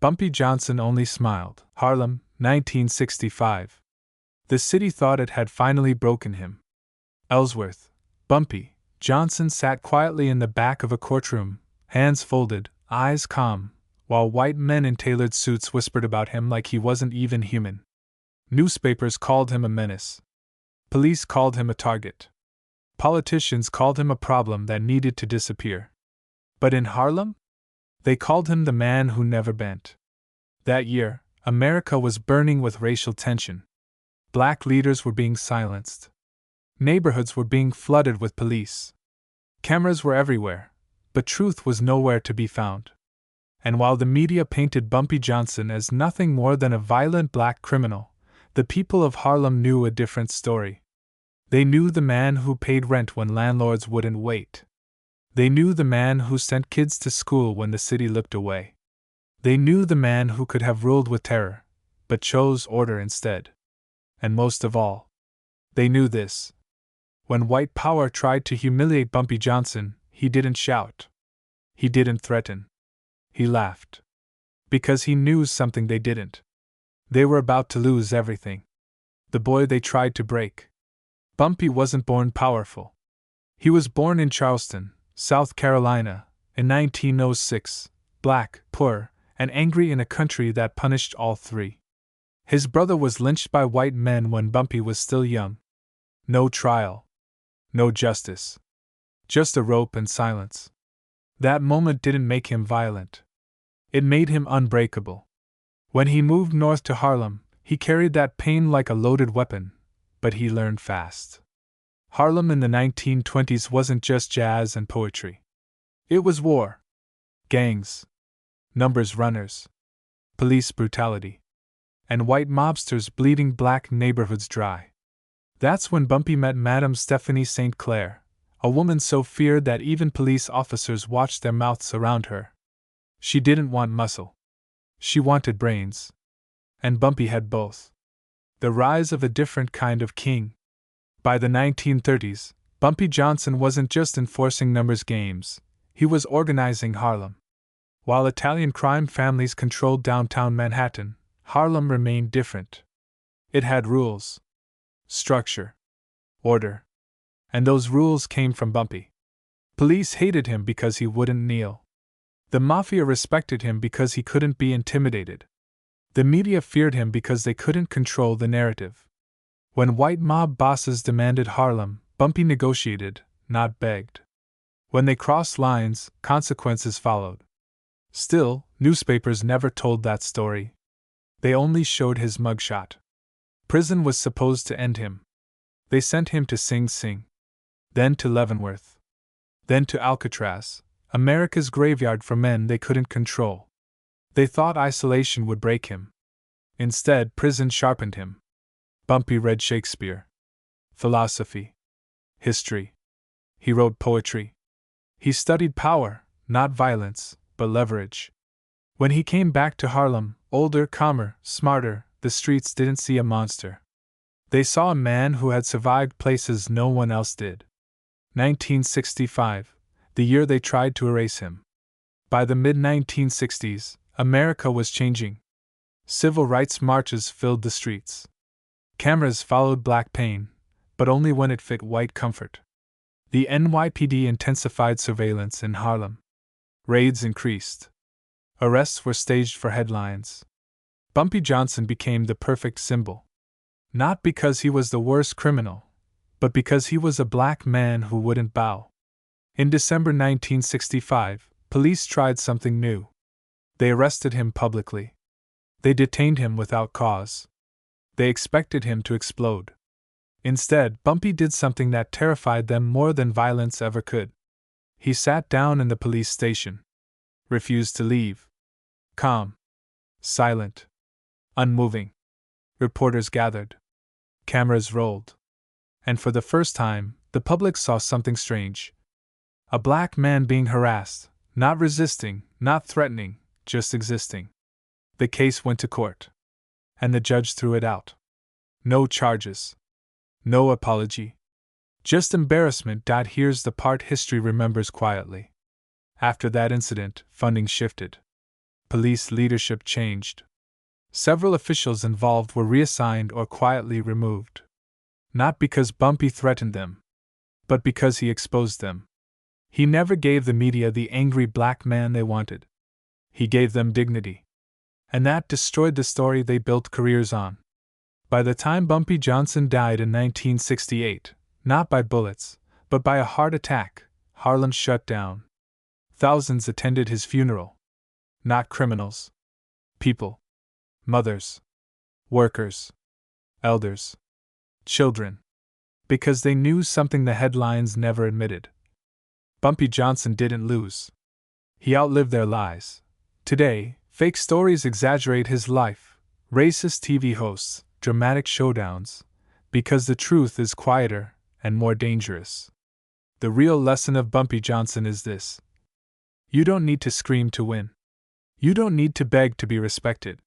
Bumpy Johnson only smiled. Harlem, 1965. The city thought it had finally broken him. Ellsworth, Bumpy Johnson sat quietly in the back of a courtroom, hands folded, eyes calm, while white men in tailored suits whispered about him like he wasn't even human. Newspapers called him a menace. Police called him a target. Politicians called him a problem that needed to disappear. But in Harlem? They called him the man who never bent. That year, America was burning with racial tension. Black leaders were being silenced. Neighborhoods were being flooded with police. Cameras were everywhere, but truth was nowhere to be found. And while the media painted Bumpy Johnson as nothing more than a violent black criminal, the people of Harlem knew a different story. They knew the man who paid rent when landlords wouldn't wait. They knew the man who sent kids to school when the city looked away. They knew the man who could have ruled with terror, but chose order instead. And most of all, they knew this. When white power tried to humiliate Bumpy Johnson, he didn't shout. He didn't threaten. He laughed. Because he knew something they didn't. They were about to lose everything. The boy they tried to break. Bumpy wasn't born powerful. He was born in Charleston, South Carolina, in 1906, black, poor, and angry in a country that punished all three. His brother was lynched by white men when Bumpy was still young. No trial. No justice. Just a rope and silence. That moment didn't make him violent. It made him unbreakable. When he moved north to Harlem, he carried that pain like a loaded weapon, but he learned fast. Harlem in the 1920s wasn't just jazz and poetry. It was war. Gangs. Numbers runners. Police brutality. And white mobsters bleeding black neighborhoods dry. That's when Bumpy met Madame Stephanie St. Clair, a woman so feared that even police officers watched their mouths around her. She didn't want muscle. She wanted brains. And Bumpy had both. The rise of a different kind of king. By the 1930s, Bumpy Johnson wasn't just enforcing numbers games, he was organizing Harlem. While Italian crime families controlled downtown Manhattan, Harlem remained different. It had rules. Structure. Order. And those rules came from Bumpy. Police hated him because he wouldn't kneel. The mafia respected him because he couldn't be intimidated. The media feared him because they couldn't control the narrative. When white mob bosses demanded Harlem, Bumpy negotiated, not begged. When they crossed lines, consequences followed. Still, newspapers never told that story. They only showed his mugshot. Prison was supposed to end him. They sent him to Sing Sing. Then to Leavenworth. Then to Alcatraz, America's graveyard for men they couldn't control. They thought isolation would break him. Instead, prison sharpened him. Bumpy read Shakespeare. Philosophy. History. He wrote poetry. He studied power, not violence, but leverage. When he came back to Harlem, older, calmer, smarter, the streets didn't see a monster. They saw a man who had survived places no one else did. 1965, the year they tried to erase him. By the mid-1960s, America was changing. Civil rights marches filled the streets. Cameras followed black pain, but only when it fit white comfort. The NYPD intensified surveillance in Harlem. Raids increased. Arrests were staged for headlines. Bumpy Johnson became the perfect symbol. Not because he was the worst criminal, but because he was a black man who wouldn't bow. In December 1965, police tried something new. They arrested him publicly. They detained him without cause. They expected him to explode. Instead, Bumpy did something that terrified them more than violence ever could. He sat down in the police station. Refused to leave. Calm. Silent. Unmoving. Reporters gathered. Cameras rolled. And for the first time, the public saw something strange. A black man being harassed, not resisting, not threatening, just existing. The case went to court. And the judge threw it out. No charges. No apology. Just embarrassment. Here's the part history remembers quietly. After that incident, funding shifted. Police leadership changed. Several officials involved were reassigned or quietly removed. Not because Bumpy threatened them, but because he exposed them. He never gave the media the angry black man they wanted. He gave them dignity. And that destroyed the story they built careers on. By the time Bumpy Johnson died in 1968, not by bullets, but by a heart attack, Harlem shut down. Thousands attended his funeral. Not criminals. People. Mothers. Workers. Elders. Children. Because they knew something the headlines never admitted. Bumpy Johnson didn't lose. He outlived their lies. Today, fake stories exaggerate his life, racist TV hosts, dramatic showdowns, because the truth is quieter and more dangerous. The real lesson of Bumpy Johnson is this: you don't need to scream to win. You don't need to beg to be respected.